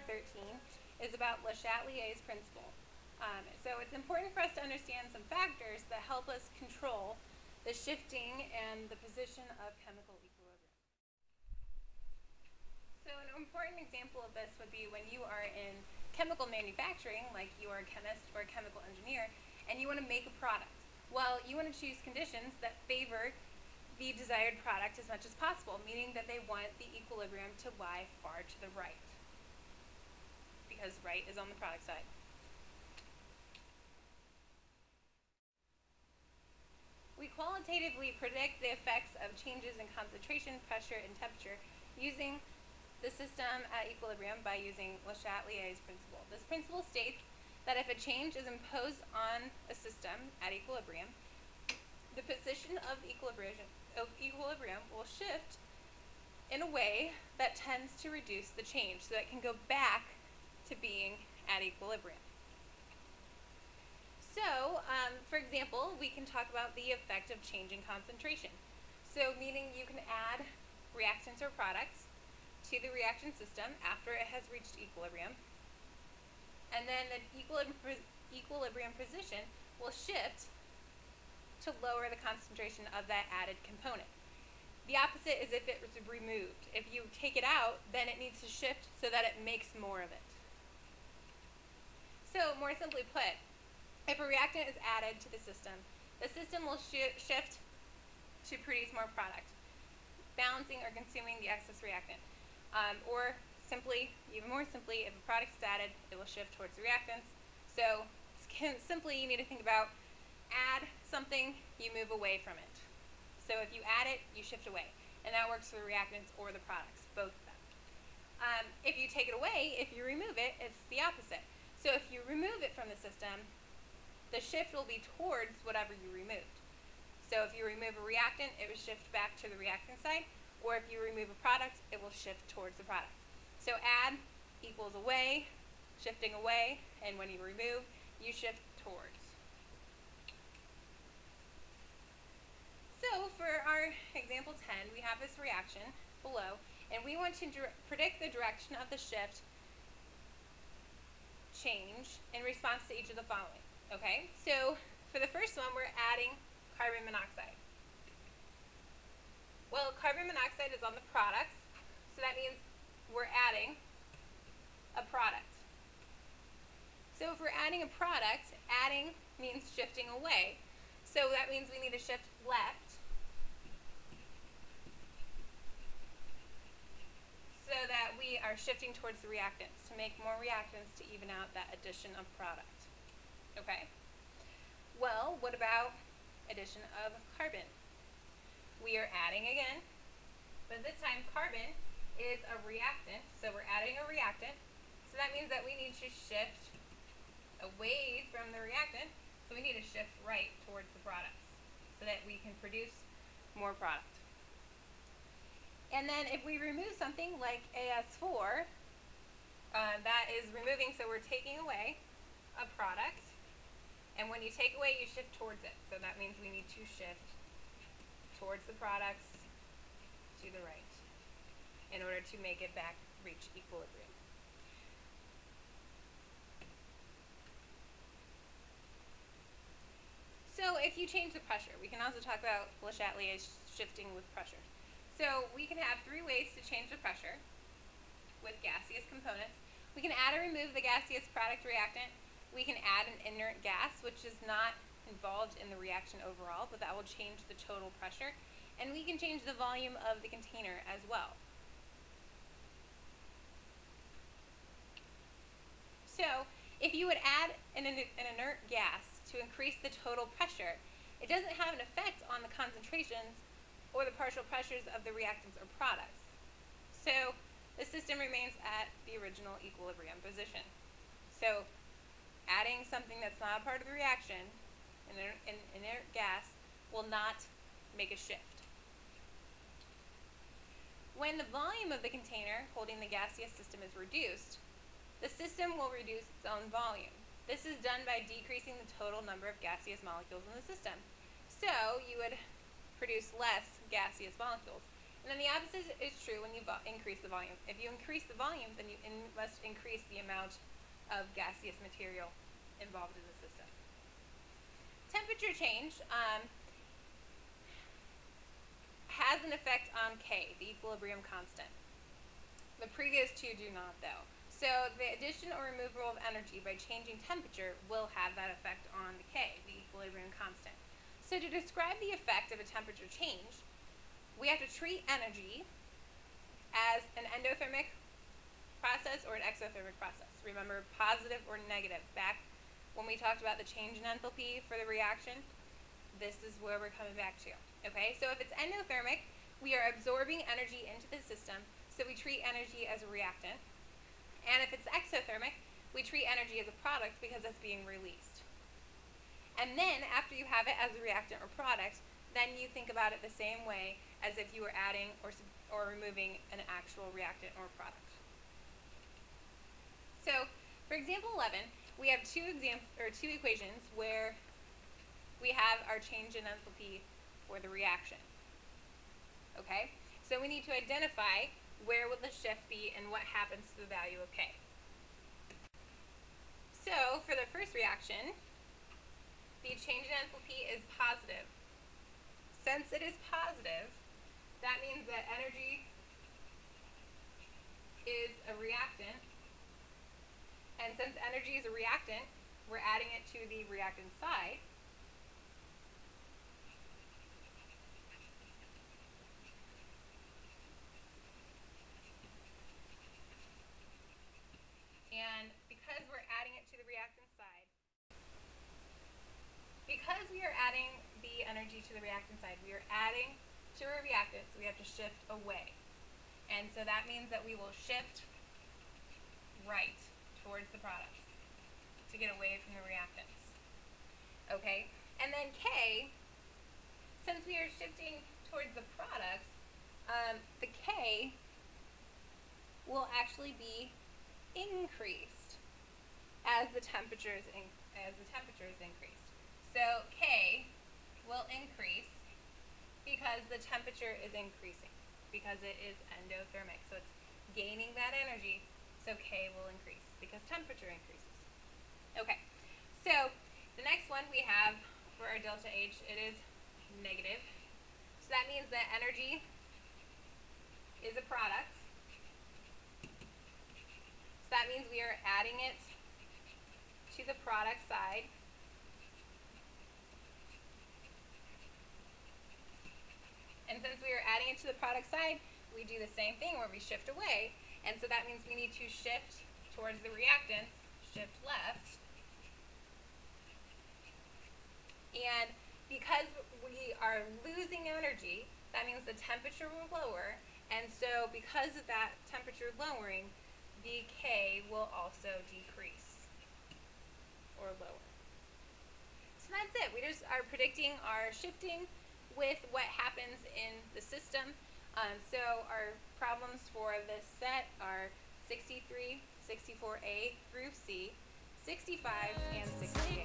13 is about Le Chatelier's principle. So it's important for us to understand some factors that help us control the shifting and the position of chemical equilibrium. So an important example of this would be when you are in chemical manufacturing, like you are a chemist or a chemical engineer, and you want to make a product. Well, you want to choose conditions that favor the desired product as much as possible, meaning that they want the equilibrium to lie far to the right, because right is on the product side. We qualitatively predict the effects of changes in concentration, pressure, and temperature using the system at equilibrium by using Le Chatelier's principle. This principle states that if a change is imposed on a system at equilibrium, the position of equilibrium will shift in a way that tends to reduce the change so that it can go back to being at equilibrium. So, for example, we can talk about the effect of change in concentration. So, meaning you can add reactants or products to the reaction system after it has reached equilibrium, and then the equilibrium position will shift to lower the concentration of that added component. The opposite is if it was removed. If you take it out, then it needs to shift so that it makes more of it. So, more simply put, if a reactant is added to the system will shift to produce more product, balancing or consuming the excess reactant. Or simply, even more simply, if a product is added, it will shift towards the reactants. So simply, you need to think about add something, you move away from it. So if you add it, you shift away. And that works for the reactants or the products, both of them. If you take it away, if you remove it, it's the opposite. So if you remove it from the system, the shift will be towards whatever you removed. So if you remove a reactant, it will shift back to the reactant side, or if you remove a product, it will shift towards the product. So add equals away, shifting away, and when you remove, you shift towards. So for our example 10, we have this reaction below, and we want to predict the direction of the shift change in response to each of the following. Okay, so for the first one, we're adding carbon monoxide. Well, carbon monoxide is on the products, so that means we're adding a product. So if we're adding a product, adding means shifting away. So that means we need to shift left so that we are shifting towards the reactants to make more reactants to even out that addition of product. Okay, well, what about addition of carbon? We are adding again, but this time carbon is a reactant, so we're adding a reactant. So that means that we need to shift away from the reactant, so we need to shift right towards the products so that we can produce more product. And then if we remove something like AS4, that is removing, so we're taking away a product. And when you take away, you shift towards it. So that means we need to shift towards the products to the right in order to make it back reach equilibrium. So if you change the pressure, we can also talk about Le Chatelier's shifting with pressure. So we can have three ways to change the pressure with gaseous components. We can add or remove the gaseous product reactant. We can add an inert gas, which is not involved in the reaction overall, but that will change the total pressure. And we can change the volume of the container as well. So if you would add an inert gas to increase the total pressure, it doesn't have an effect on the concentrations or the partial pressures of the reactants or products. So the system remains at the original equilibrium position. So adding something that's not a part of the reaction, an inert gas, will not make a shift. When the volume of the container holding the gaseous system is reduced, the system will reduce its own volume. This is done by decreasing the total number of gaseous molecules in the system. So you would produce less gaseous molecules. And then the opposite is true when you increase the volume. If you increase the volume, then you must increase the amount of gaseous material involved in the system. Temperature change has an effect on K, the equilibrium constant. The previous two do not, though. So the addition or removal of energy by changing temperature will have that effect on the K, the equilibrium constant. So to describe the effect of a temperature change, we have to treat energy as an endothermic process or an exothermic process. Remember, positive or negative. Back when we talked about the change in enthalpy for the reaction, this is where we're coming back to. Okay, so if it's endothermic, we are absorbing energy into the system, so we treat energy as a reactant. And if it's exothermic, we treat energy as a product because it's being released. And then, after you have it as a reactant or product, then you think about it the same way as if you were adding or removing an actual reactant or product. So, for example 11, we have two equations where we have our change in enthalpy for the reaction. Okay? So we need to identify where will the shift be and what happens to the value of K. So, for the first reaction, the change in enthalpy is positive. Since it is positive, that means that energy is a reactant. And since energy is a reactant, we're adding it to the reactant side. And because we're adding it to the reactant side, because we are adding the energy to the reactant side, we are adding to our reactant, so we have to shift away. And so that means that we will shift right towards the products to get away from the reactants. Okay? And then K, since we are shifting towards the products, the K will actually be increased as the temperature is increased. So K will increase because the temperature is increasing, because it is endothermic. So it's gaining that energy, so K will increase because temperature increases. Okay, so the next one we have for our delta H, it is negative. So that means that energy is a product. So that means we are adding it to the product side. And since we are adding it to the product side, we do the same thing where we shift away. And so that means we need to shift towards the reactants, shift left. And because we are losing energy, that means the temperature will lower. And so because of that temperature lowering, the K will also decrease or lower. So that's it. We just are predicting our shifting with what happens in the system. So our problems for this set are 63, 64A through C, 65, and 68.